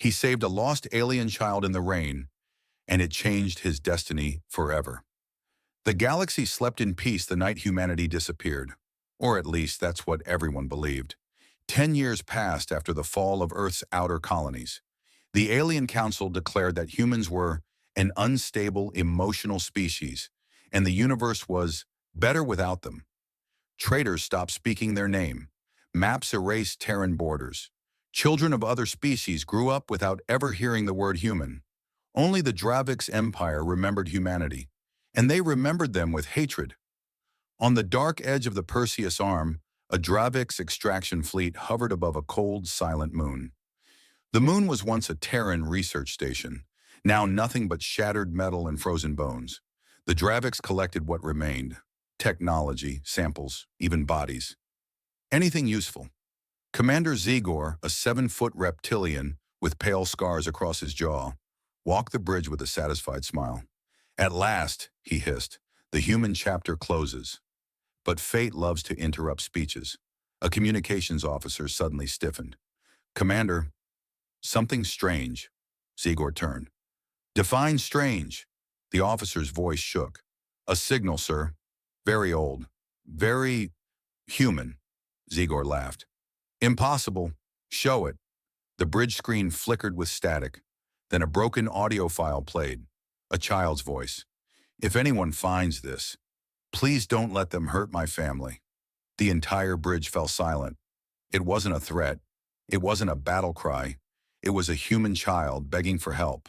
He saved a lost alien child in the rain, and it changed his destiny forever. The galaxy slept in peace the night humanity disappeared. Or at least that's what everyone believed. 10 years passed after the fall of Earth's outer colonies. The Alien Council declared that humans were an unstable, emotional species, and the universe was better without them. Traders stopped speaking their name. Maps erased Terran borders. Children of other species grew up without ever hearing the word human. Only the Dravix Empire remembered humanity, and they remembered them with hatred. On the dark edge of the Perseus Arm, a Dravix extraction fleet hovered above a cold, silent moon. The moon was once a Terran research station, now nothing but shattered metal and frozen bones. The Dravix collected what remained: technology, samples, even bodies. Anything useful. Commander Zegor, a 7-foot reptilian with pale scars across his jaw, walked the bridge with a satisfied smile. At last, he hissed, the human chapter closes. But fate loves to interrupt speeches. A communications officer suddenly stiffened. Commander, something strange. Zegor turned. Define strange. The officer's voice shook. A signal, sir. Very old. Very human. Zegor laughed. Impossible. Show it. The bridge screen flickered with static. Then a broken audio file played. A child's voice. If anyone finds this, please don't let them hurt my family. The entire bridge fell silent. It wasn't a threat. It wasn't a battle cry. It was a human child begging for help.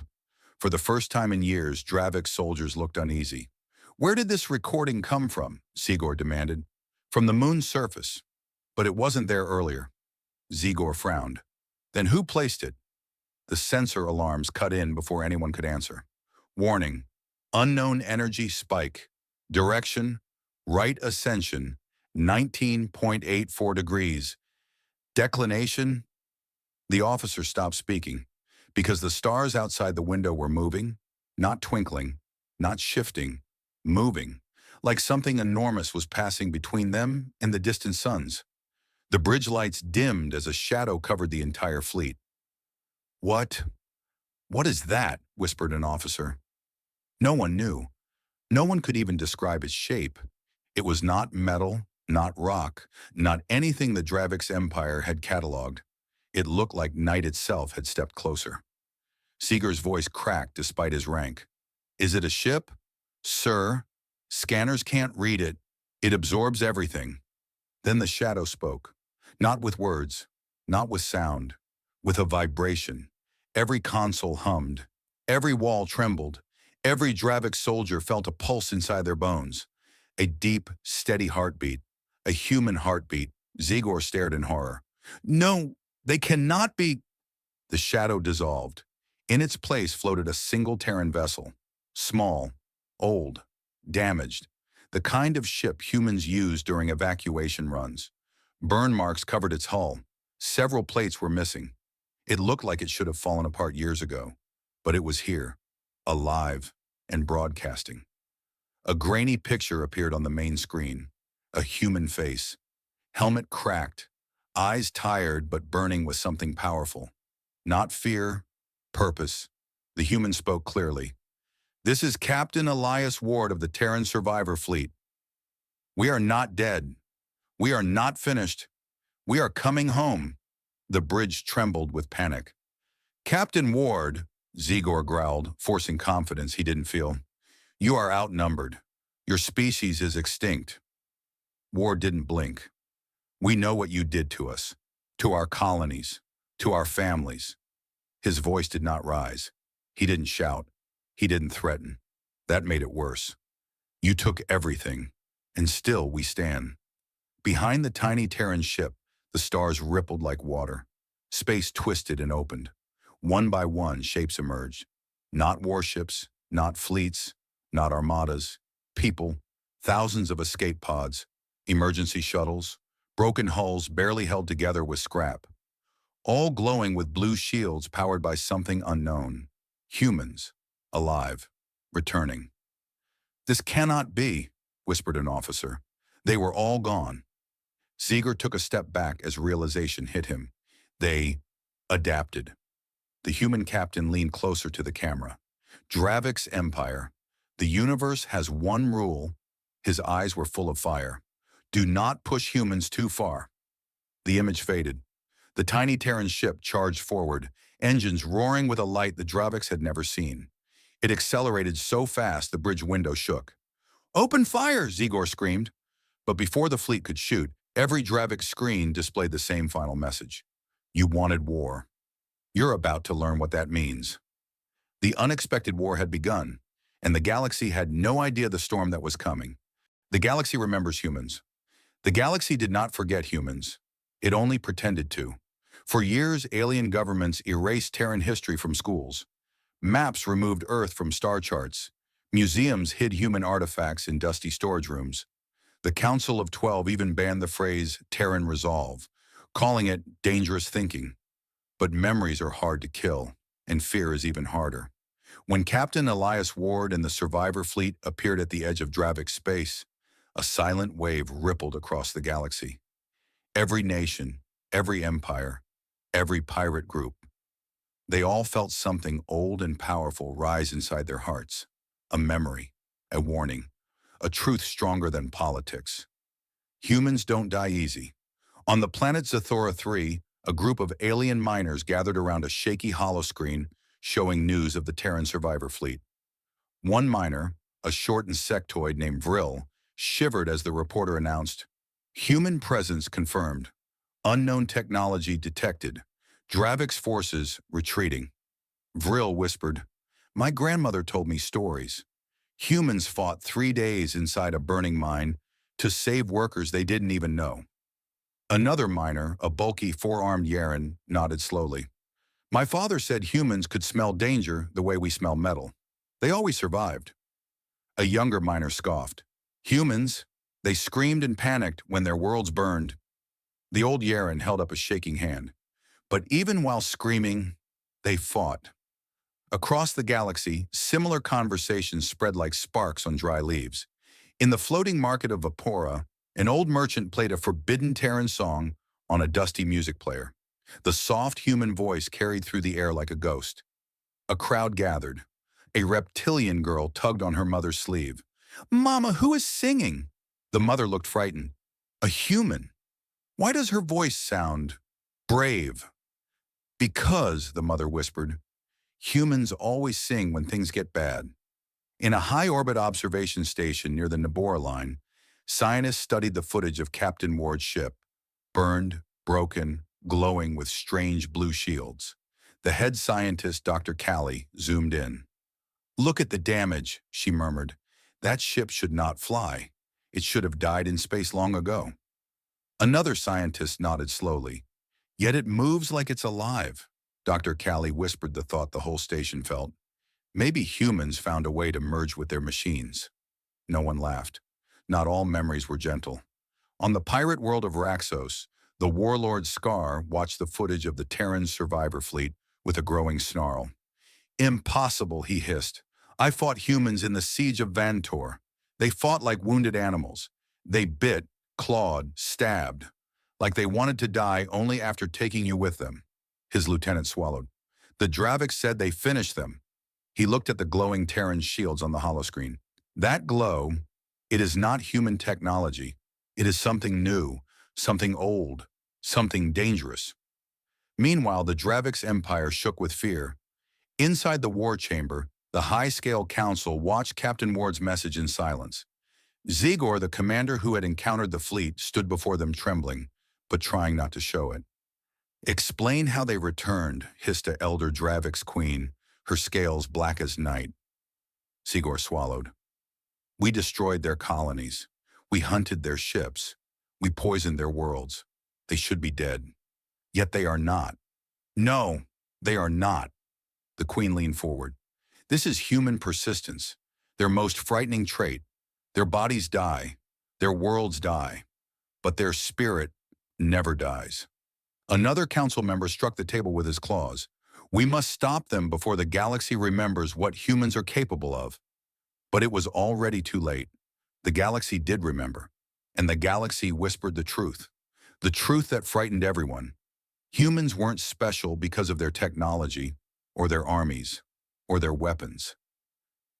For the first time in years, Dravix soldiers looked uneasy. Where did this recording come from? Zegor demanded. From the moon's surface. But it wasn't there earlier. Zegor frowned. Then who placed it? The sensor alarms cut in before anyone could answer. Warning. Unknown energy spike. Direction. Right ascension. 19.84 degrees. Declination. The officer stopped speaking because the stars outside the window were moving, not twinkling, not shifting, moving, like something enormous was passing between them and the distant suns. The bridge lights dimmed as a shadow covered the entire fleet. What is that? Whispered an officer. No one knew. No one could even describe its shape. It was not metal, not rock, not anything the Dravix Empire had cataloged. It looked like night itself had stepped closer. Seeger's voice cracked despite his rank. Is it a ship? Sir, scanners can't read it. It absorbs everything. Then the shadow spoke. Not with words, not with sound, with a vibration. Every console hummed. Every wall trembled. Every Dravix soldier felt a pulse inside their bones. A deep, steady heartbeat. A human heartbeat. Zegor stared in horror. No, they cannot be. The shadow dissolved. In its place floated a single Terran vessel. Small, old, damaged. The kind of ship humans use during evacuation runs. Burn marks covered its hull. Several plates were missing. It looked like it should have fallen apart years ago. But it was here, alive and broadcasting. A grainy picture appeared on the main screen. A human face. Helmet cracked. Eyes tired but burning with something powerful. Not fear, purpose. The human spoke clearly. This is Captain Elias Ward of the Terran Survivor Fleet. We are not dead. We are not finished. We are coming home. The bridge trembled with panic. Captain Ward, Zegor growled, forcing confidence he didn't feel. You are outnumbered. Your species is extinct. Ward didn't blink. We know what you did to us, to our colonies, to our families. His voice did not rise. He didn't shout. He didn't threaten. That made it worse. You took everything, and still we stand. Behind the tiny Terran ship, the stars rippled like water. Space twisted and opened. One by one, shapes emerged. Not warships, not fleets, not armadas. People, thousands of escape pods, emergency shuttles, broken hulls barely held together with scrap. All glowing with blue shields powered by something unknown. Humans, alive, returning. This cannot be, whispered an officer. They were all gone. Seeger took a step back as realization hit him. They adapted. The human captain leaned closer to the camera. Dravik's empire. The universe has one rule. His eyes were full of fire. Do not push humans too far. The image faded. The tiny Terran ship charged forward, engines roaring with a light the Draviks had never seen. It accelerated so fast the bridge window shook. "Open fire!" Zigor screamed. But before the fleet could shoot, every Dravik screen displayed the same final message. You wanted war. You're about to learn what that means. The unexpected war had begun, and the galaxy had no idea the storm that was coming. The galaxy remembers humans. The galaxy did not forget humans. It only pretended to. For years, alien governments erased Terran history from schools. Maps removed Earth from star charts. Museums hid human artifacts in dusty storage rooms. The Council of 12 even banned the phrase Terran resolve, calling it dangerous thinking. But memories are hard to kill, and fear is even harder. When Captain Elias Ward and the survivor fleet appeared at the edge of Dravik space, a silent wave rippled across the galaxy. Every nation, every empire, every pirate group. They all felt something old and powerful rise inside their hearts. A memory, a warning, a truth stronger than politics. Humans don't die easy. On the planet Zathora 3, a group of alien miners gathered around a shaky holoscreen showing news of the Terran survivor fleet. One miner, a short insectoid named Vril, shivered as the reporter announced, "Human presence confirmed. Unknown technology detected. Dravik's forces retreating." Vril whispered, "My grandmother told me stories. Humans fought 3 days inside a burning mine to save workers they didn't even know." Another miner, a bulky four-armed Yaren, nodded slowly. "My father said humans could smell danger the way we smell metal. They always survived." A younger miner scoffed. "Humans, they screamed and panicked when their worlds burned." The old Yaren held up a shaking hand. "But even while screaming, they fought." Across the galaxy, similar conversations spread like sparks on dry leaves. In the floating market of Vapora, an old merchant played a forbidden Terran song on a dusty music player. The soft human voice carried through the air like a ghost. A crowd gathered. A reptilian girl tugged on her mother's sleeve. "Mama, who is singing?" The mother looked frightened. "A human. Why does her voice sound brave?" "Because," the mother whispered, "humans always sing when things get bad." In a high-orbit observation station near the Nabora line, scientists studied the footage of Captain Ward's ship, burned, broken, glowing with strange blue shields. The head scientist, Dr. Callie, zoomed in. "Look at the damage," she murmured. "That ship should not fly. It should have died in space long ago." Another scientist nodded slowly. "Yet it moves like it's alive." Dr. Callie whispered the thought the whole station felt. Maybe humans found a way to merge with their machines. No one laughed. Not all memories were gentle. On the pirate world of Raxos, the warlord Scar watched the footage of the Terran survivor fleet with a growing snarl. "Impossible," he hissed. "I fought humans in the siege of Vantor. They fought like wounded animals. They bit, clawed, stabbed, like they wanted to die only after taking you with them." His lieutenant swallowed. "The Draviks said they finished them." He looked at the glowing Terran shields on the holoscreen. "That glow, it is not human technology. It is something new, something old, something dangerous." Meanwhile, the Dravik's empire shook with fear. Inside the war chamber, the high-scale council watched Captain Ward's message in silence. Zigor, the commander who had encountered the fleet, stood before them trembling, but trying not to show it. "Explain how they returned," hissed a elder Dravik's queen, her scales black as night. Zigor swallowed. "We destroyed their colonies. We hunted their ships. We poisoned their worlds. They should be dead. Yet they are not." "No, they are not." The queen leaned forward. "This is human persistence, their most frightening trait. Their bodies die, their worlds die, but their spirit never dies." Another council member struck the table with his claws. "We must stop them before the galaxy remembers what humans are capable of." But it was already too late. The galaxy did remember, and the galaxy whispered the truth that frightened everyone. Humans weren't special because of their technology. or their armies, or their weapons.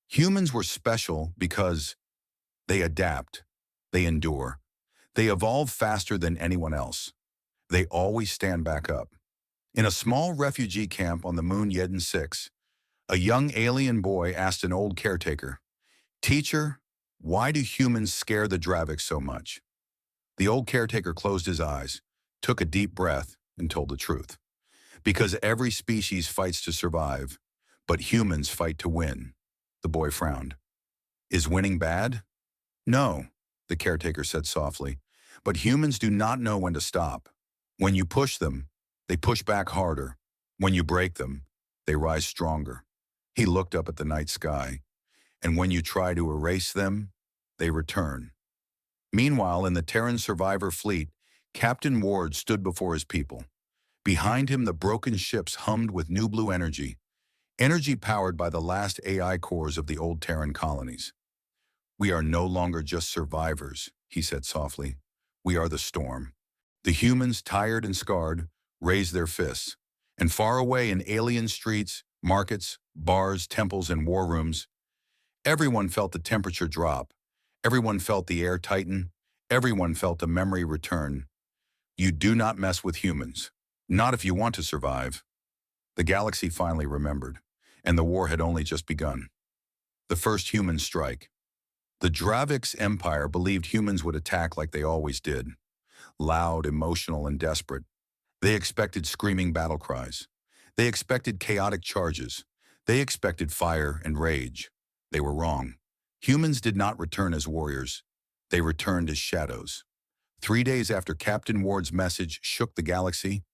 Humans were special because they adapt, they endure, they evolve faster than anyone else. They always stand back up. In a small refugee camp on the moon Yedin 6, a young alien boy asked an old caretaker, "Teacher, why do humans scare the Draviks so much?" The old caretaker closed his eyes, took a deep breath, and told the truth. Because every species fights to survive, but humans fight to win. The boy frowned. Is winning bad? No, the caretaker said softly, but humans do not know when to stop. When you push them, they push back harder. When you break them, they rise stronger. He looked up at the night sky, and when you try to erase them, they return. Meanwhile, in the Terran survivor fleet, Captain Ward stood before his people. Behind him, the broken ships hummed with new blue energy, energy powered by the last AI cores of the old Terran colonies. "We are no longer just survivors," he said softly. "We are the storm." The humans, tired and scarred, raised their fists, and far away in alien streets, markets, bars, temples, and war rooms, everyone felt the temperature drop. Everyone felt the air tighten. Everyone felt a memory return. You do not mess with humans. Not if you want to survive. The galaxy finally remembered, and the war had only just begun. The first human strike. The Draviks Empire believed humans would attack like they always did. Loud, emotional, and desperate. They expected screaming battle cries. They expected chaotic charges. They expected fire and rage. They were wrong. Humans did not return as warriors. They returned as shadows. 3 days after Captain Ward's message shook the galaxy,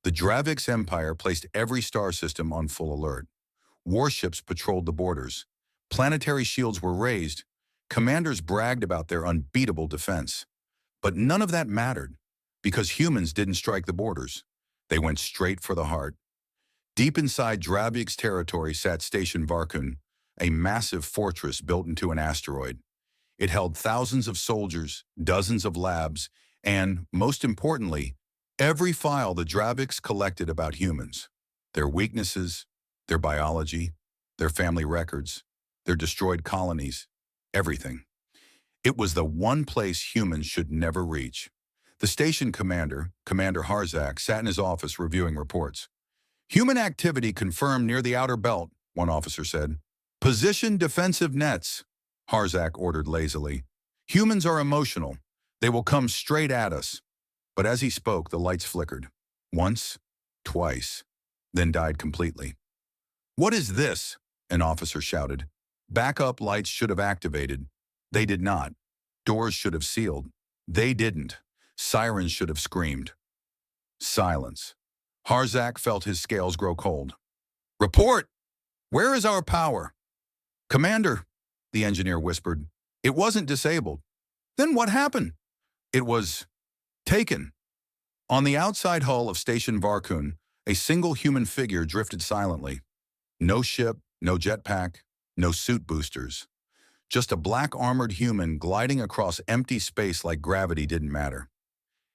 the Draviks Empire placed every star system on full alert. Warships patrolled the borders. Planetary shields were raised. Commanders bragged about their unbeatable defense. But none of that mattered, because humans didn't strike the borders. They went straight for the heart. Deep inside Dravik's territory sat Station Varkun, a massive fortress built into an asteroid. It held thousands of soldiers, dozens of labs, and, most importantly, every file the Draviks collected about humans. Their weaknesses, their biology, their family records, their destroyed colonies, everything. It was the one place humans should never reach. The station commander, Commander Harzak, sat in his office reviewing reports. "Human activity confirmed near the outer belt," one officer said. "Position defensive nets," Harzak ordered lazily. "Humans are emotional. They will come straight at us." But as he spoke, the lights flickered. Once, twice, then died completely. "What is this?" an officer shouted. "Backup lights should have activated. They did not. Doors should have sealed. They didn't. Sirens should have screamed." Silence. Harzak felt his scales grow cold. "Report! Where is our power?" "Commander," the engineer whispered, "it wasn't disabled." "Then what happened?" "It was taken." On the outside hull of Station Varkun, a single human figure drifted silently. No ship, no jetpack, no suit boosters. Just a black armored human gliding across empty space like gravity didn't matter.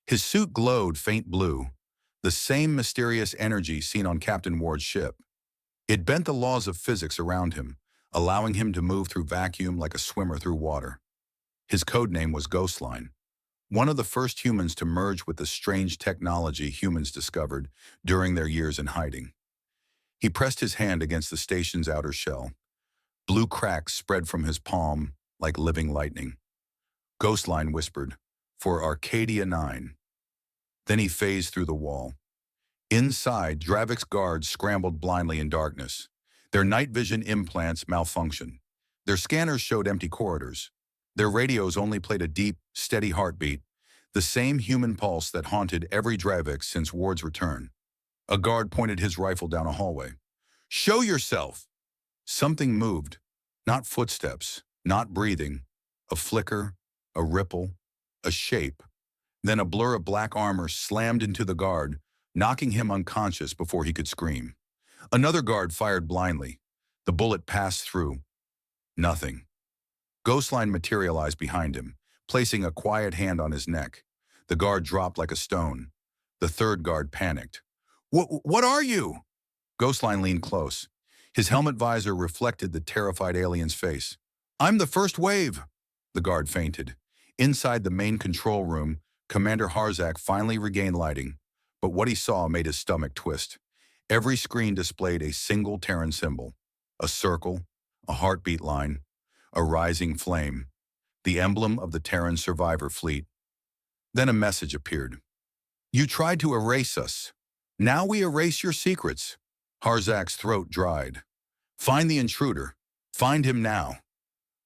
His suit glowed faint blue, the same mysterious energy seen on Captain Ward's ship. It bent the laws of physics around him, allowing him to move through vacuum like a swimmer through water. His codename was Ghostline, one of the first humans to merge with the strange technology humans discovered during their years in hiding. He pressed his hand against the station's outer shell. Blue cracks spread from his palm like living lightning. Ghostline whispered, "For Arcadia 9. Then he phased through the wall. Inside, Dravik's guards scrambled blindly in darkness. Their night vision implants malfunctioned. Their scanners showed empty corridors. Their radios only played a deep, steady heartbeat, the same human pulse that haunted every Dravik since Ward's return. A guard pointed his rifle down a hallway. "Show yourself!" Something moved. Not footsteps, not breathing. A flicker, a ripple, a shape. Then a blur of black armor slammed into the guard, knocking him unconscious before he could scream. Another guard fired blindly. The bullet passed through. Nothing. Ghostline materialized behind him, placing a quiet hand on his neck. The guard dropped like a stone. The third guard panicked. What are you?" Ghostline leaned close. His helmet visor reflected the terrified alien's face. "I'm the first wave!" The guard fainted. Inside the main control room, Commander Harzak finally regained lighting, but what he saw made his stomach twist. Every screen displayed a single Terran symbol, a circle, a heartbeat line, a rising flame, the emblem of the Terran survivor fleet. Then a message appeared. "You tried to erase us. Now we erase your secrets." Harzak's throat dried. "Find the intruder. Find him now."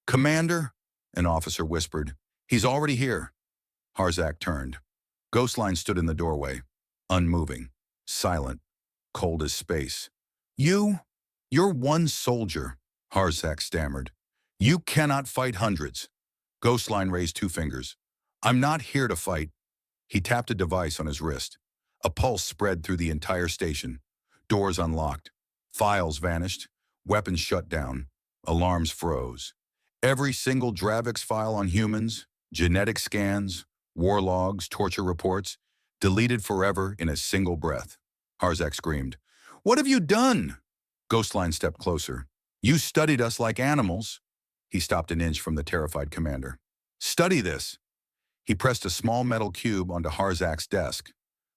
"Commander," an officer whispered. "He's already here." Harzak turned. Ghostline stood in the doorway, unmoving, silent, cold as space. You're one soldier," Harzak stammered. "You cannot fight hundreds." Ghostline raised two fingers. "I'm not here to fight." He tapped a device on his wrist. A pulse spread through the entire station. Doors unlocked. Files vanished. Weapons shut down. Alarms froze. Every single Dravix file on humans, genetic scans, war logs, torture reports, deleted forever in a single breath. Harzak screamed. "What have you done?" Ghostline stepped closer. "You studied us like animals." He stopped an inch from the terrified commander. "Study this." He pressed a small metal cube onto Harzak's desk.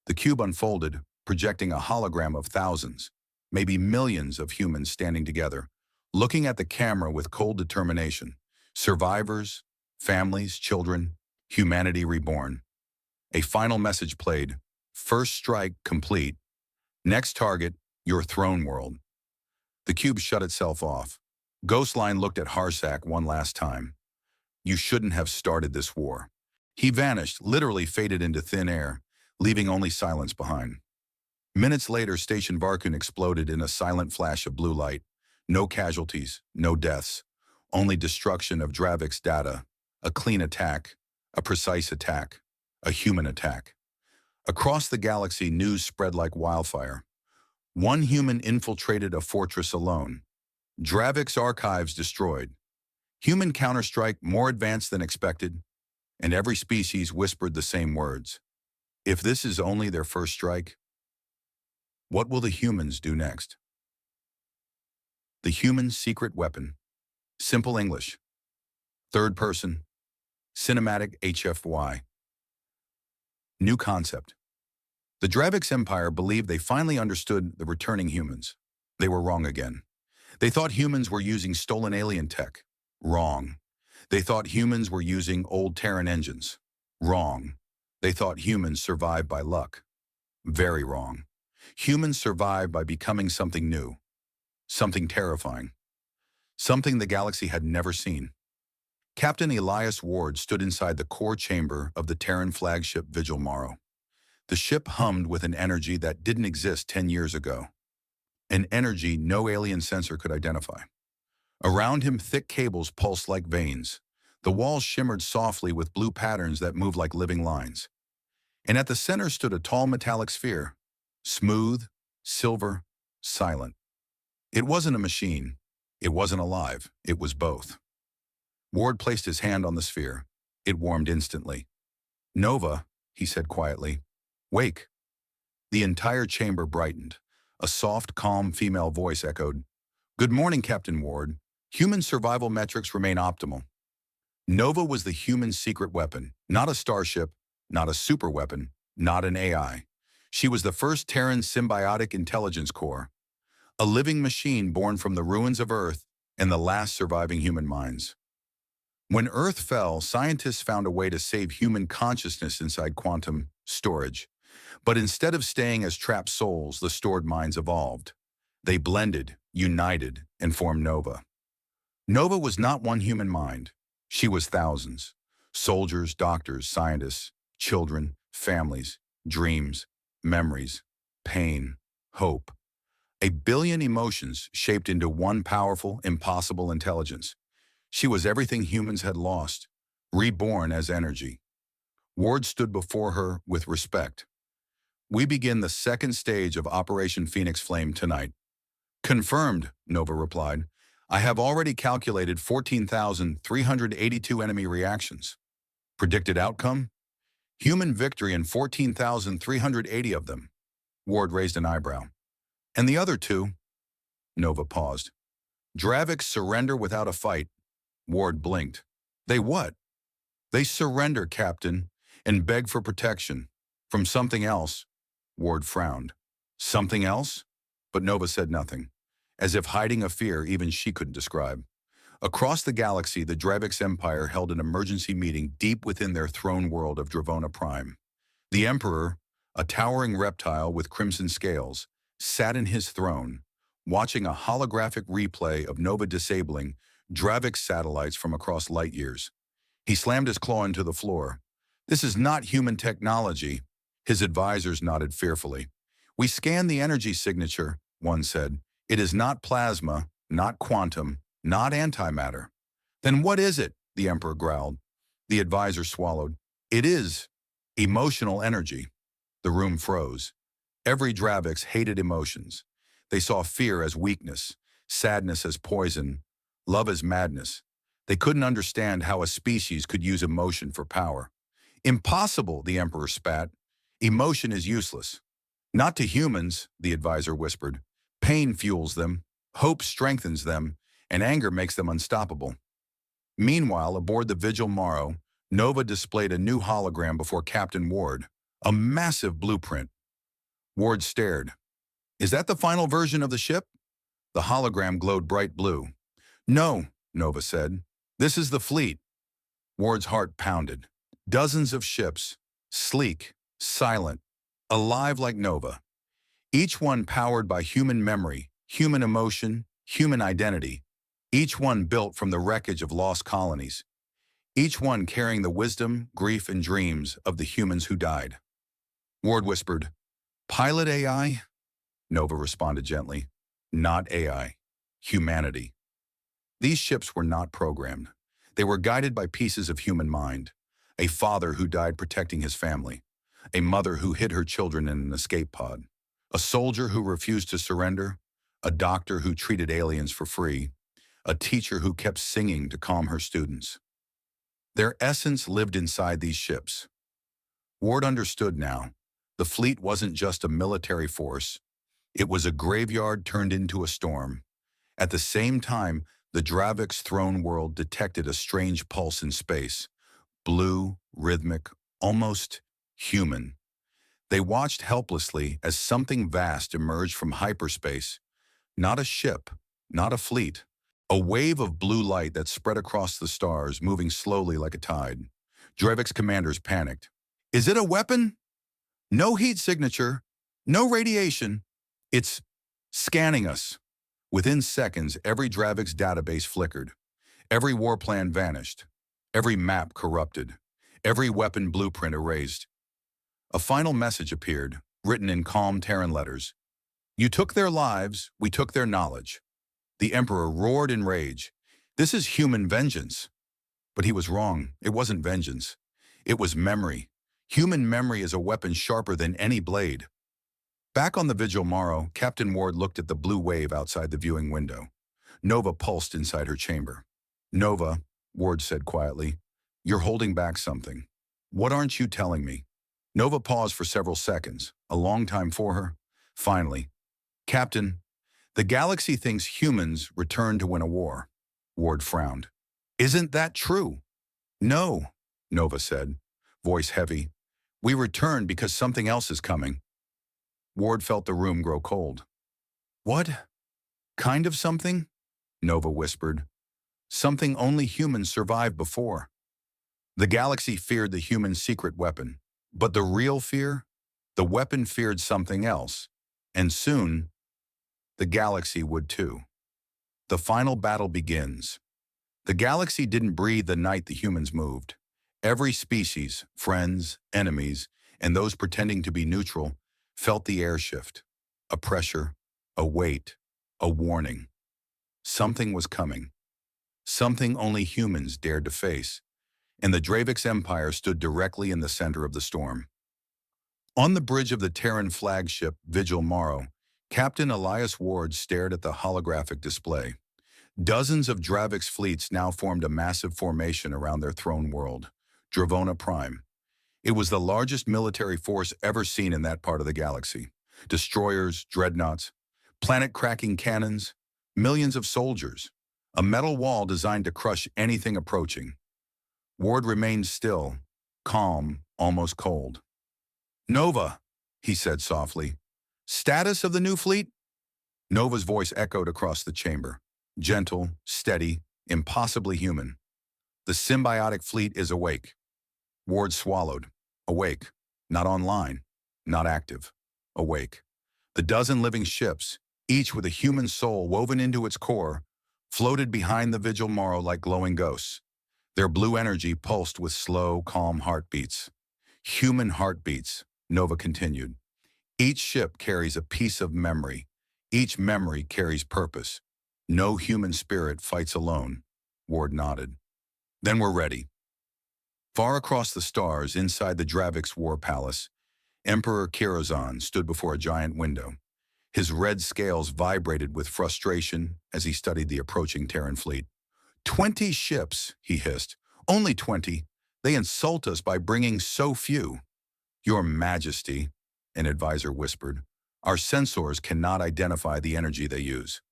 The cube unfolded, projecting a hologram of thousands, maybe millions of humans standing together, looking at the camera with cold determination. Survivors, families, children, humanity reborn. A final message played. "First strike complete. Next target, your throne world." The cube shut itself off. Ghostline looked at Harzak one last time. "You shouldn't have started this war." He vanished, literally faded into thin air, leaving only silence behind. Minutes later, Station Varkun exploded in a silent flash of blue light. No casualties, no deaths, only destruction of Dravix data, a clean attack, a precise attack, a human attack. Across the galaxy, news spread like wildfire. One human infiltrated a fortress alone. Dravix archives destroyed. Human counterstrike more advanced than expected, and every species whispered the same words. If this is only their first strike, what will the humans do next? The human's secret weapon. Simple English. Third person. Cinematic HFY. New concept. The Dravix Empire believed they finally understood the returning humans. They were wrong again. They thought humans were using stolen alien tech. Wrong. They thought humans were using old Terran engines. Wrong. They thought humans survived by luck. Very wrong. Humans survived by becoming something new. Something terrifying. Something the galaxy had never seen. Captain Elias Ward stood inside the core chamber of the Terran flagship Vigil Morrow. The ship hummed with an energy that didn't exist 10 years ago. An energy no alien sensor could identify. Around him, thick cables pulsed like veins. The walls shimmered softly with blue patterns that moved like living lines. And at the center stood a tall metallic sphere. Smooth, silver, silent. It wasn't a machine. It wasn't alive. It was both. Ward placed his hand on the sphere. It warmed instantly. "Nova," he said quietly. "Wake." The entire chamber brightened. A soft, calm female voice echoed, "Good morning, Captain Ward. Human survival metrics remain optimal." Nova was the human secret weapon, not a starship, not a superweapon, not an AI. She was the first Terran symbiotic intelligence core, a living machine born from the ruins of Earth and the last surviving human minds. When Earth fell, scientists found a way to save human consciousness inside quantum storage. But instead of staying as trapped souls, the stored minds evolved. They blended, united, and formed Nova. Nova was not one human mind. She was thousands. Soldiers, doctors, scientists, children, families, dreams, memories, pain, hope. A billion emotions shaped into one powerful, impossible intelligence. She was everything humans had lost, reborn as energy. Ward stood before her with respect. "We begin the second stage of Operation Phoenix Flame tonight." "Confirmed," Nova replied. "I have already calculated 14,382 enemy reactions." "Predicted outcome?" "Human victory in 14,380 of them." Ward raised an eyebrow. And the other two? Nova paused. Dravix surrender without a fight. Ward blinked. They what? They surrender, Captain, and beg for protection. From something else. Ward frowned. Something else? But Nova said nothing, as if hiding a fear even she couldn't describe. Across the galaxy, the Dravix Empire held an emergency meeting deep within their throne world of Dravona Prime. The Emperor, a towering reptile with crimson scales, sat in his throne, watching a holographic replay of Nova disabling Dravix satellites from across light years. He slammed his claw into the floor. This is not human technology. His advisors nodded fearfully. We scanned the energy signature, one said. It is not plasma, not quantum, not antimatter. Then what is it? The Emperor growled. The advisor swallowed. It is emotional energy. The room froze. Every Dravix hated emotions. They saw fear as weakness, sadness as poison, love as madness. They couldn't understand how a species could use emotion for power. Impossible, the Emperor spat. Emotion is useless. Not to humans, the advisor whispered. Pain fuels them, hope strengthens them, and anger makes them unstoppable. Meanwhile, aboard the Vigil Morrow, Nova displayed a new hologram before Captain Ward, a massive blueprint. Ward stared. Is that the final version of the ship? The hologram glowed bright blue. No, Nova said. This is the fleet. Ward's heart pounded. Dozens of ships, sleek, silent, alive like Nova. Each one powered by human memory, human emotion, human identity. Each one built from the wreckage of lost colonies. Each one carrying the wisdom, grief, and dreams of the humans who died. Ward whispered, Pilot AI? Nova responded gently, Not AI, humanity. These ships were not programmed. They were guided by pieces of human mind. A father who died protecting his family. A mother who hid her children in an escape pod. A soldier who refused to surrender. A doctor who treated aliens for free. A teacher who kept singing to calm her students. Their essence lived inside these ships. Ward understood now. The fleet wasn't just a military force. It was a graveyard turned into a storm. At the same time, the Dravix throne world detected a strange pulse in space. Blue, rhythmic, almost human. They watched helplessly as something vast emerged from hyperspace. Not a ship, not a fleet. A wave of blue light that spread across the stars, moving slowly like a tide. Dravix commanders panicked. Is it a weapon? No heat signature, no radiation. It's scanning us. Within seconds, every Dravix database flickered. Every war plan vanished. Every map corrupted. Every weapon blueprint erased. A final message appeared, written in calm Terran letters. You took their lives, we took their knowledge. The Emperor roared in rage. This is human vengeance. But he was wrong. It wasn't vengeance. It was memory. Human memory is a weapon sharper than any blade. Back on the Vigil Morrow, Captain Ward looked at the blue wave outside the viewing window. Nova pulsed inside her chamber. Nova, Ward said quietly, you're holding back something. What aren't you telling me? Nova paused for several seconds, a long time for her. Finally, Captain, the galaxy thinks humans return to win a war. Ward frowned. Isn't that true? No, Nova said, voice heavy. We return because something else is coming. Ward felt the room grow cold. What? Kind of something? Nova whispered. Something only humans survived before. The galaxy feared the human secret weapon. But the real fear? The weapon feared something else. And soon, the galaxy would too. The final battle begins. The galaxy didn't breathe the night the humans moved. Every species, friends, enemies, and those pretending to be neutral, felt the air shift. A pressure, a weight, a warning. Something was coming. Something only humans dared to face. And the Dravix Empire stood directly in the center of the storm. On the bridge of the Terran flagship, Vigil Morrow, Captain Elias Ward stared at the holographic display. Dozens of Dravix fleets now formed a massive formation around their throne world, Dravona Prime. It was the largest military force ever seen in that part of the galaxy. Destroyers, dreadnoughts. Planet-cracking cannons, millions of soldiers, a metal wall designed to crush anything approaching. Ward remained still, calm, almost cold. "Nova," he said softly. "Status of the new fleet?" Nova's voice echoed across the chamber. Gentle, steady, impossibly human. "The symbiotic fleet is awake." Ward swallowed. Awake. Not online. Not active. Awake. The dozen living ships, each with a human soul woven into its core, floated behind the Vigil Morrow like glowing ghosts. Their blue energy pulsed with slow, calm heartbeats. "Human heartbeats," Nova continued. "Each ship carries a piece of memory. Each memory carries purpose. No human spirit fights alone." Ward nodded. "Then we're ready." Far across the stars, inside the Dravix War Palace, Emperor Kirazan stood before a giant window. His red scales vibrated with frustration as he studied the approaching Terran fleet. 20 ships, he hissed. "Only 20. They insult us by bringing so few." "Your Majesty," an advisor whispered, "our sensors cannot identify the energy they use."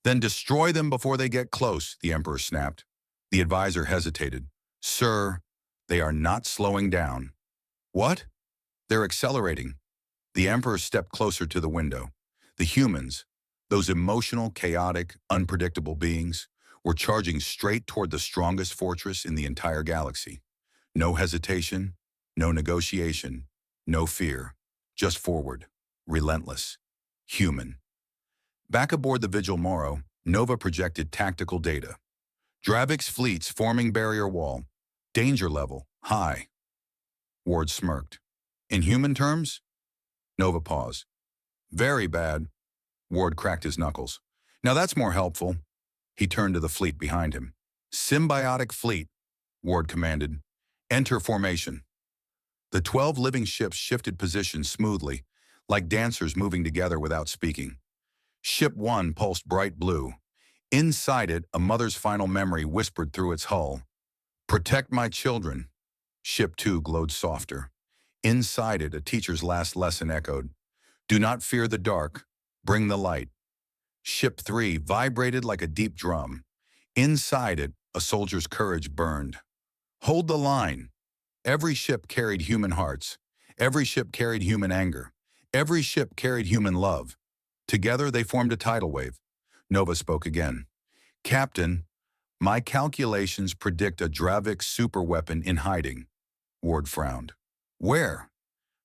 "Then destroy them before they get close," the Emperor snapped. The advisor hesitated. "Sir, they are not slowing down." "What?" "They're accelerating." The Emperor stepped closer to the window. The humans, those emotional, chaotic, unpredictable beings, were charging straight toward the strongest fortress in the entire galaxy. No hesitation, no negotiation, no fear. Just forward, relentless, human. Back aboard the Vigil Morrow, Nova projected tactical data. Dravix fleets forming barrier wall. Danger level, high. Ward smirked. "In human terms?" Nova paused. "Very bad." Ward cracked his knuckles. "Now that's more helpful." He turned to the fleet behind him. "Symbiotic fleet," Ward commanded. "Enter formation." The 12 living ships shifted positions smoothly, like dancers moving together without speaking. Ship 1 pulsed bright blue. Inside it, a mother's final memory whispered through its hull. "Protect my children." Ship 2 glowed softer. Inside it, a teacher's last lesson echoed. "Do not fear the dark. Bring the light." Ship 3 vibrated like a deep drum. Inside it, a soldier's courage burned. "Hold the line." Every ship carried human hearts. Every ship carried human anger. Every ship carried human love. Together, they formed a tidal wave. Nova spoke again. "Captain, my calculations predict a Dravix superweapon in hiding." Ward frowned. "Where?"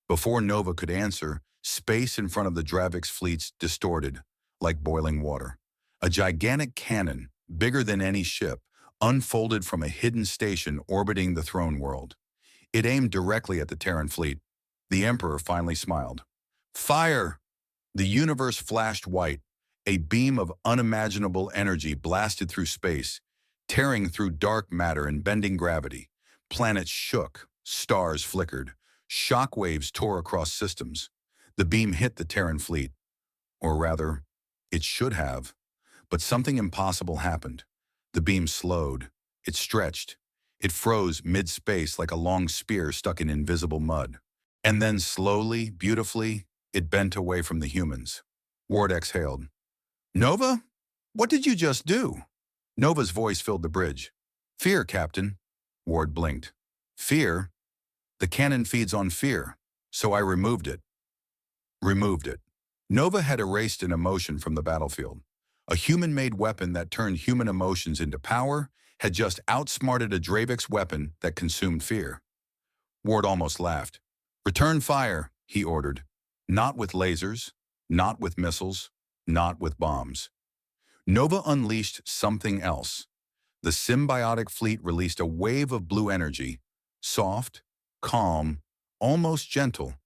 Before Nova could answer, space in front of the Dravix fleets distorted, like boiling water. A gigantic cannon, bigger than any ship, unfolded from a hidden station orbiting the throne world. It aimed directly at the Terran fleet. The Emperor finally smiled. "Fire!" The universe flashed white. A beam of unimaginable energy blasted through space, tearing through dark matter and bending gravity. Planets shook, stars flickered, shock waves tore across systems. The beam hit the Terran fleet. Or rather, it should have. But something impossible happened. The beam slowed. It stretched. It froze mid-space like a long spear stuck in invisible mud. And then slowly, beautifully, it bent away from the humans. Ward exhaled. "Nova? What did you just do?" Nova's voice filled the bridge. "Fear, Captain." Ward blinked. "Fear? The cannon feeds on fear, so I removed it." Removed it. Nova had erased an emotion from the battlefield. A human-made weapon that turned human emotions into power had just outsmarted a Dravix weapon that consumed fear. Ward almost laughed. "Return fire," he ordered. "Not with lasers, not with missiles, not with bombs." Nova unleashed something else. The symbiotic fleet released a wave of blue energy, soft, calm, almost gentle.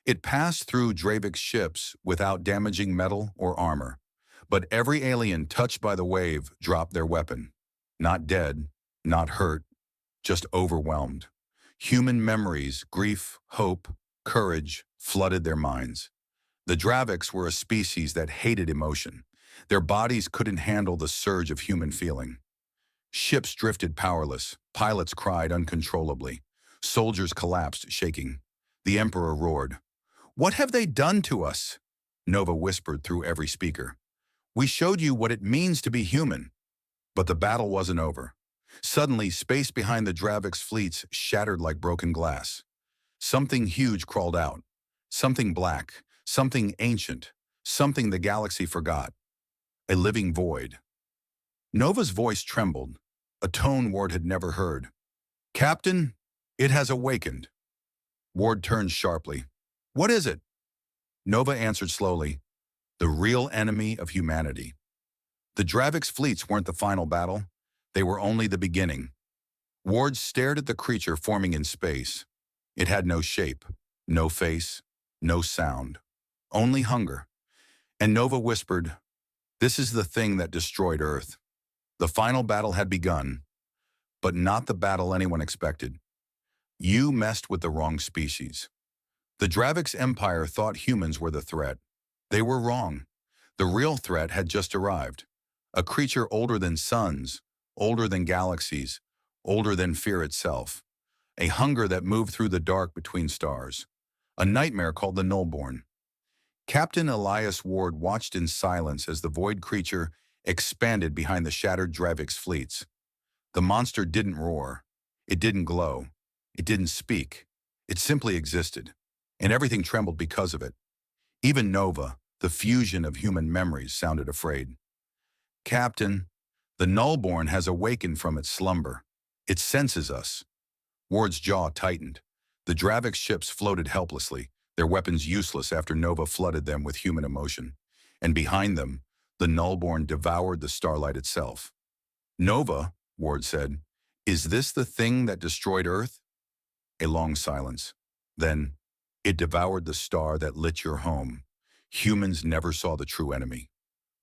It passed through Dravix ships without damaging metal or armor. But every alien touched by the wave dropped their weapon. Not dead, not hurt, just overwhelmed. Human memories, grief, hope, courage flooded their minds. The Dravix were a species that hated emotion. Their bodies couldn't handle the surge of human feeling. Ships drifted powerless. Pilots cried uncontrollably. Soldiers collapsed, shaking. The Emperor roared. "What have they done to us?" Nova whispered through every speaker. We showed you what it means to be human. But the battle wasn't over. Suddenly, space behind the Dravik's fleets shattered like broken glass. Something huge crawled out. Something black. Something ancient. Something the galaxy forgot. A living void. Nova's voice trembled, a tone Ward had never heard. Captain, it has awakened. Ward turned sharply. What is it? Nova answered slowly. The real enemy of humanity. The Dravik's fleets weren't the final battle. They were only the beginning. Ward stared at the creature forming in space. It had no shape, no face, no sound. Only hunger. And Nova whispered, this is the thing that destroyed Earth. The final battle had begun, but not the battle anyone expected. You messed with the wrong species. The Dravik's empire thought humans were the threat. They were wrong. The real threat had just arrived. A creature older than suns, older than galaxies, older than fear itself. A hunger that moved through the dark between stars. A nightmare called the Nullborn. Captain Elias Ward watched in silence as the void creature expanded behind the shattered Dravik's fleets. The monster didn't roar. It didn't glow. It didn't speak. It simply existed. And everything trembled because of it. Even Nova, the fusion of human memories, sounded afraid. Captain, the Nullborn has awakened from its slumber. It senses us. Ward's jaw tightened. The Dravik's ships floated helplessly, their weapons useless after Nova flooded them with human emotion. And behind them, the Nullborn devoured the starlight itself. Nova, Ward said, is this the thing that destroyed Earth? A long silence. Then, it devoured the star that lit your home. Humans never saw the true enemy.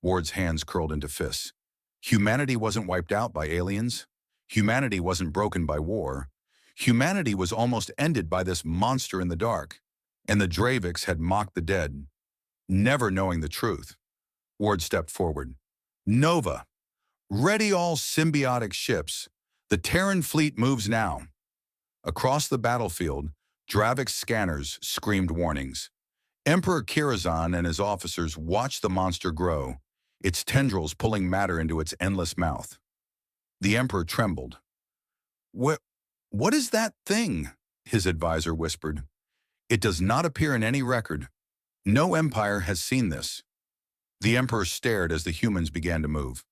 Ward's hands curled into fists. Humanity wasn't wiped out by aliens. Humanity wasn't broken by war. Humanity was almost ended by this monster in the dark. And the Draviks had mocked the dead, never knowing the truth. Ward stepped forward. Nova, ready all symbiotic ships. The Terran fleet moves now. Across the battlefield, Dravik scanners screamed warnings. Emperor Kirazan and his officers watched the monster grow, its tendrils pulling matter into its endless mouth. The Emperor trembled. What is that thing? His advisor whispered. It does not appear in any record. No empire has seen this. The Emperor stared as the humans began to move.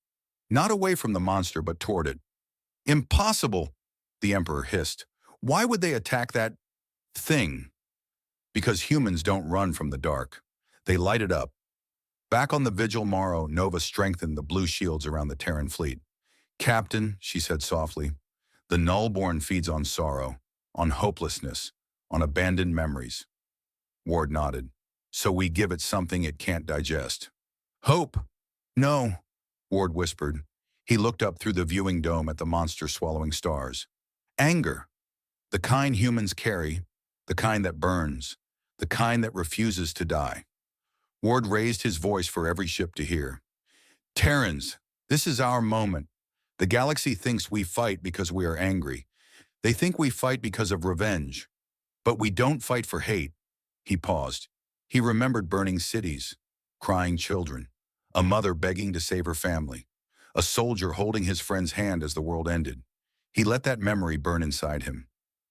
Not away from the monster, but toward it. Impossible, the Emperor hissed. Why would they attack that thing? Because humans don't run from the dark. They light it up. Back on the vigil morrow, Nova strengthened the blue shields around the Terran fleet. Captain, she said softly, the Nullborn feeds on sorrow, on hopelessness, on abandoned memories. Ward nodded. So we give it something it can't digest. Hope? No, Ward whispered. He looked up through the viewing dome at the monster swallowing stars. Anger. The kind humans carry, the kind that burns, the kind that refuses to die. Ward raised his voice for every ship to hear. Terrans, this is our moment. The galaxy thinks we fight because we are angry. They think we fight because of revenge. But we don't fight for hate. He paused. He remembered burning cities, crying children, a mother begging to save her family, a soldier holding his friend's hand as the world ended. He let that memory burn inside him.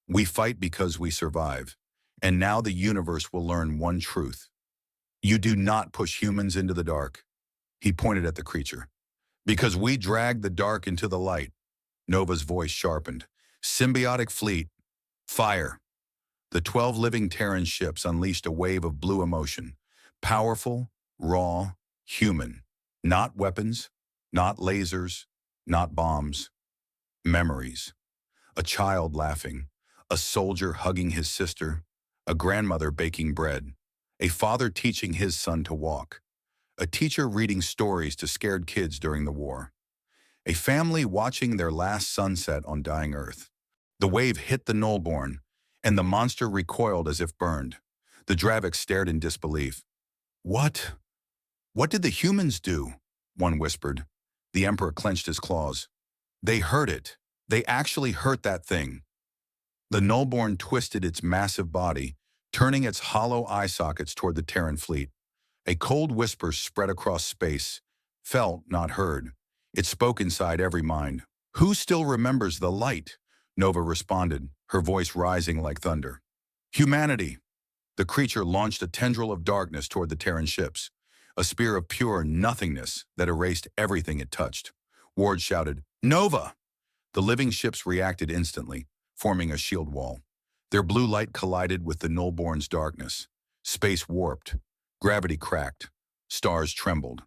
We fight because we survive. And now the universe will learn one truth. You do not push humans into the dark. He pointed at the creature. Because we drag the dark into the light. Nova's voice sharpened. Symbiotic fleet. Fire. The 12 living Terran ships unleashed a wave of blue emotion. Powerful, raw, human. Not weapons, not lasers, not bombs. Memories. A child laughing. A soldier hugging his sister. A grandmother baking bread. A father teaching his son to walk. A teacher reading stories to scared kids during the war. A family watching their last sunset on dying Earth. The wave hit the Nullborn, and the monster recoiled as if burned. The Dravik stared in disbelief. What? What did the humans do? One whispered. The Emperor clenched his claws. They hurt it. They actually hurt that thing. The Nullborn twisted its massive body, turning its hollow eye sockets toward the Terran fleet. A cold whisper spread across space, felt, not heard. It spoke inside every mind. Who still remembers the light? Nova responded, her voice rising like thunder. Humanity! The creature launched a tendril of darkness toward the Terran ships, a spear of pure nothingness that erased everything it touched. Ward shouted, Nova! The living ships reacted instantly, forming a shield wall. Their blue light collided with the Nullborn's darkness. Space warped. Gravity cracked. Stars trembled.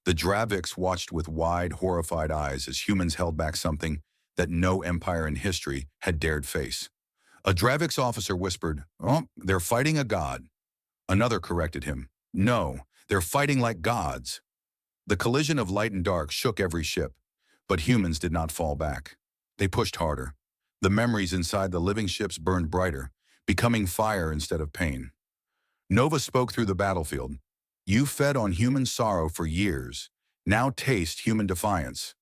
The Draviks watched with wide, horrified eyes as humans held back something that no empire in history had dared face. A Dravik's officer whispered, "Oh, they're fighting a god." Another corrected him, "No, they're fighting like gods." The collision of light and dark shook every ship, but humans did not fall back. They pushed harder. The memories inside the living ships burned brighter, becoming fire instead of pain. Nova spoke through the battlefield. You fed on human sorrow for years. Now taste human defiance.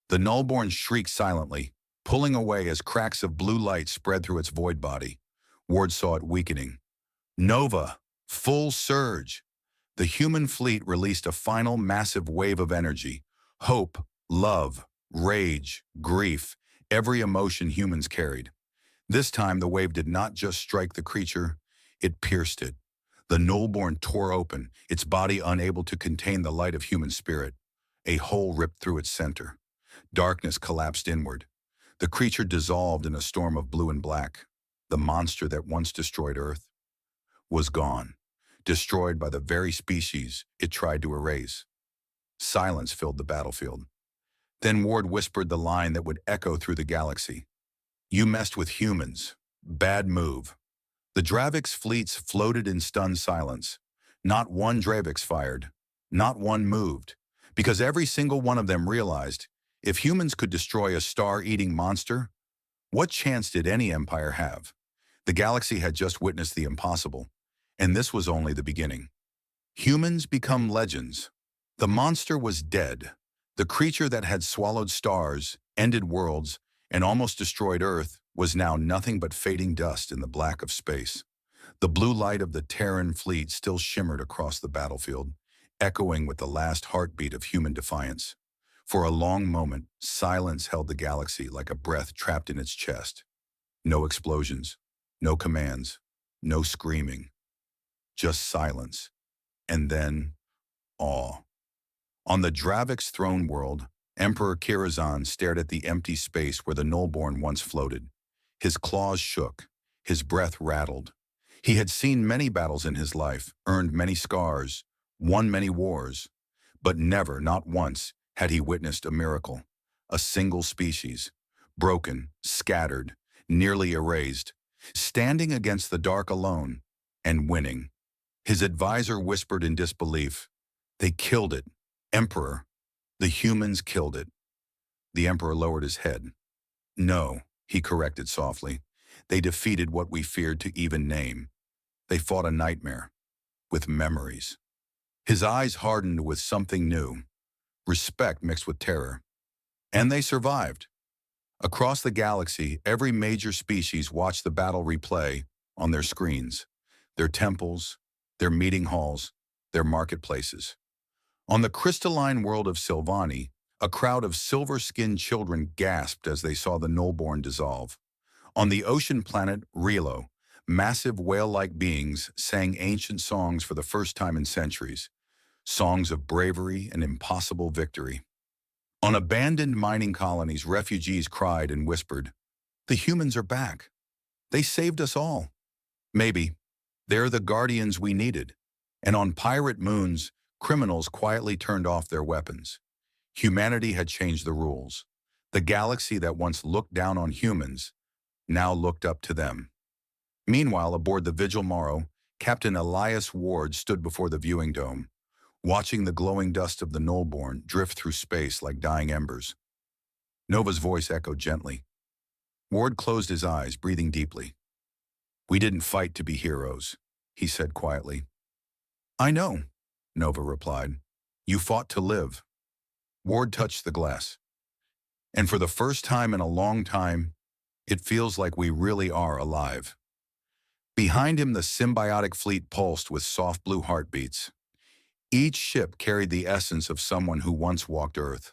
The Nullborn shrieked silently, pulling away as cracks of blue light spread through its void body. Ward saw it weakening. Nova! Full surge! The human fleet released a final massive wave of energy. Hope, love, rage, grief, every emotion humans carried. This time the wave did not just strike the creature, it pierced it. The Nullborn tore open, its body unable to contain the light of human spirit. A hole ripped through its center. Darkness collapsed inward. The creature dissolved in a storm of blue and black. The monster that once destroyed Earth was gone, destroyed by the very species it tried to erase. Silence filled the battlefield. Then Ward whispered the line that would echo through the galaxy. You messed with humans. Bad move. The Dravik's fleets floated in stunned silence. Not one Dravik's fired. Not one moved. Because every single one of them realized, if humans could destroy a star-eating monster, what chance did any empire have? The galaxy had just witnessed the impossible, and this was only the beginning. Humans become legends. The monster was dead. The creature that had swallowed stars, ended worlds, and almost destroyed Earth was now nothing but fading dust in the black of space. The blue light of the Terran fleet still shimmered across the battlefield, echoing with the last heartbeat of human defiance. For a long moment, silence held the galaxy like a breath trapped in its chest. No explosions, no commands, no screaming. Just silence. And then, awe. On the Dravik's throne world, Emperor Kirazan stared at the empty space where the Nullborn once floated. His claws shook. His breath rattled. He had seen many battles in his life, earned many scars, won many wars. But never, not once, had he witnessed a miracle. A single species, broken, scattered, nearly erased, standing against the dark alone, and winning. His advisor whispered in disbelief, "They killed it, Emperor. The humans killed it." The Emperor lowered his head. "No," he corrected softly. "They defeated what we feared to even name. They fought a nightmare, with memories." His eyes hardened with something new, respect mixed with terror. And they survived. Across the galaxy, every major species watched the battle replay on their screens, their temples, their meeting halls, their marketplaces. On the crystalline world of Silvani, a crowd of silver-skinned children gasped as they saw the Nullborn dissolve. On the ocean planet Relo, massive whale-like beings sang ancient songs for the first time in centuries, songs of bravery and impossible victory. On abandoned mining colonies, refugees cried and whispered, "The humans are back. They saved us all. Maybe they're the guardians we needed." And on pirate moons, criminals quietly turned off their weapons. Humanity had changed the rules. The galaxy that once looked down on humans now looked up to them. Meanwhile, aboard the Vigil Morrow, Captain Elias Ward stood before the viewing dome, watching the glowing dust of the Nullborn drift through space like dying embers. Nova's voice echoed gently. Ward closed his eyes, breathing deeply. "We didn't fight to be heroes," he said quietly. "I know," Nova replied. "You fought to live." Ward touched the glass. "And for the first time in a long time, it feels like we really are alive." Behind him, the symbiotic fleet pulsed with soft blue heartbeats. Each ship carried the essence of someone who once walked Earth.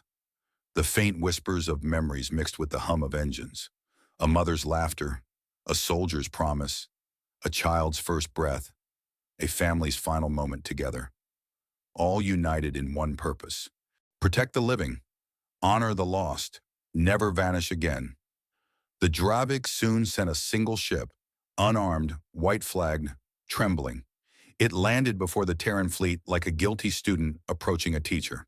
The faint whispers of memories mixed with the hum of engines. A mother's laughter, a soldier's promise, a child's first breath, a family's final moment together. All united in one purpose. Protect the living, honor the lost, never vanish again. The Dravik soon sent a single ship, unarmed, white-flagged, trembling. It landed before the Terran fleet like a guilty student approaching a teacher.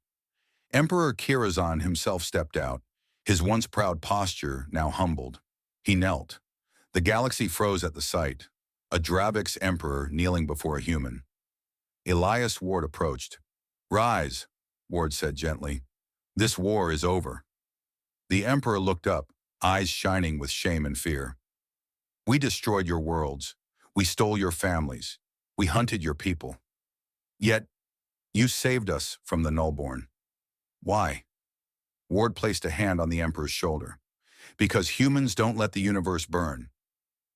Emperor Kirazan himself stepped out, his once proud posture now humbled. He knelt. The galaxy froze at the sight, a Dravik's emperor kneeling before a human. Elias Ward approached. "Rise," Ward said gently. "This war is over." The emperor looked up, eyes shining with shame and fear. "We destroyed your worlds. We stole your families. We hunted your people. Yet, you saved us from the Nullborn. Why?" Ward placed a hand on the emperor's shoulder. "Because humans don't let the universe burn.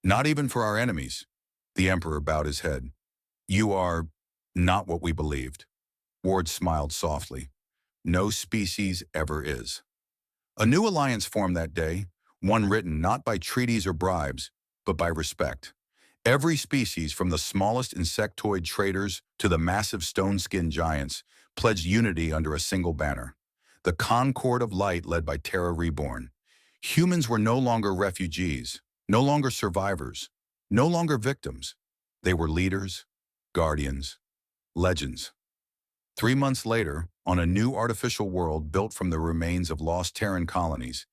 Not even for our enemies." The emperor bowed his head. "You are not what we believed." Ward smiled softly. "No species ever is." A new alliance formed that day, one written not by treaties or bribes, but by respect. Every species, from the smallest insectoid traders to the massive stone-skinned giants, pledged unity under a single banner. The Concord of Light led by Terra Reborn. Humans were no longer refugees, no longer survivors, no longer victims. They were leaders, guardians, legends. 3 months later, on a new artificial world built from the remains of lost Terran colonies,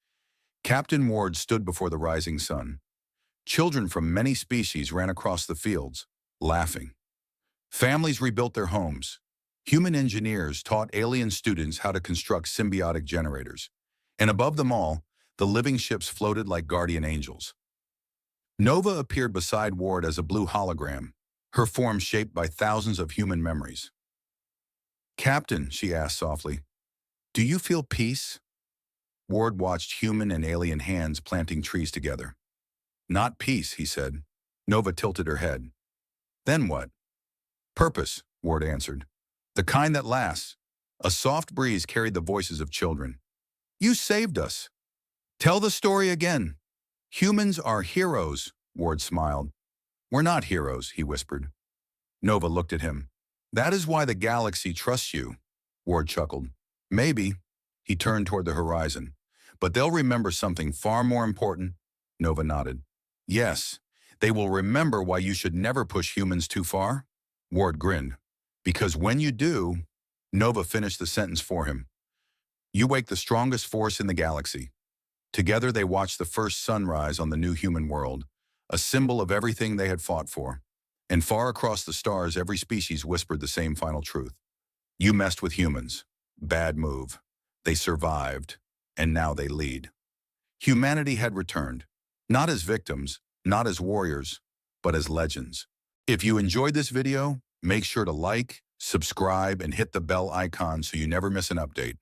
Captain Ward stood before the rising sun. Children from many species ran across the fields, laughing. Families rebuilt their homes. Human engineers taught alien students how to construct symbiotic generators. And above them all, the living ships floated like guardian angels. Nova appeared beside Ward as a blue hologram, her form shaped by thousands of human memories. "Captain," she asked softly, "do you feel peace?" Ward watched human and alien hands planting trees together. "Not peace," he said. Nova tilted her head. "Then what?" "Purpose," Ward answered. "The kind that lasts." A soft breeze carried the voices of children. "You saved us. Tell the story again." "Humans are heroes," Ward smiled. "We're not heroes," he whispered. Nova looked at him. "That is why the galaxy trusts you," Ward chuckled. "Maybe." He turned toward the horizon. "But they'll remember something far more important." Nova nodded. "Yes, they will remember why you should never push humans too far." Ward grinned. "Because when you do," Nova finished the sentence for him, "you wake the strongest force in the galaxy." Together they watched the first sunrise on the new human world, a symbol of everything they had fought for. And far across the stars, every species whispered the same final truth. You messed with humans. Bad move. They survived, and now they lead. Humanity had returned, not as victims, not as warriors, but as legends. If you enjoyed this video, make sure to like, subscribe, and hit the bell icon so you never miss an update.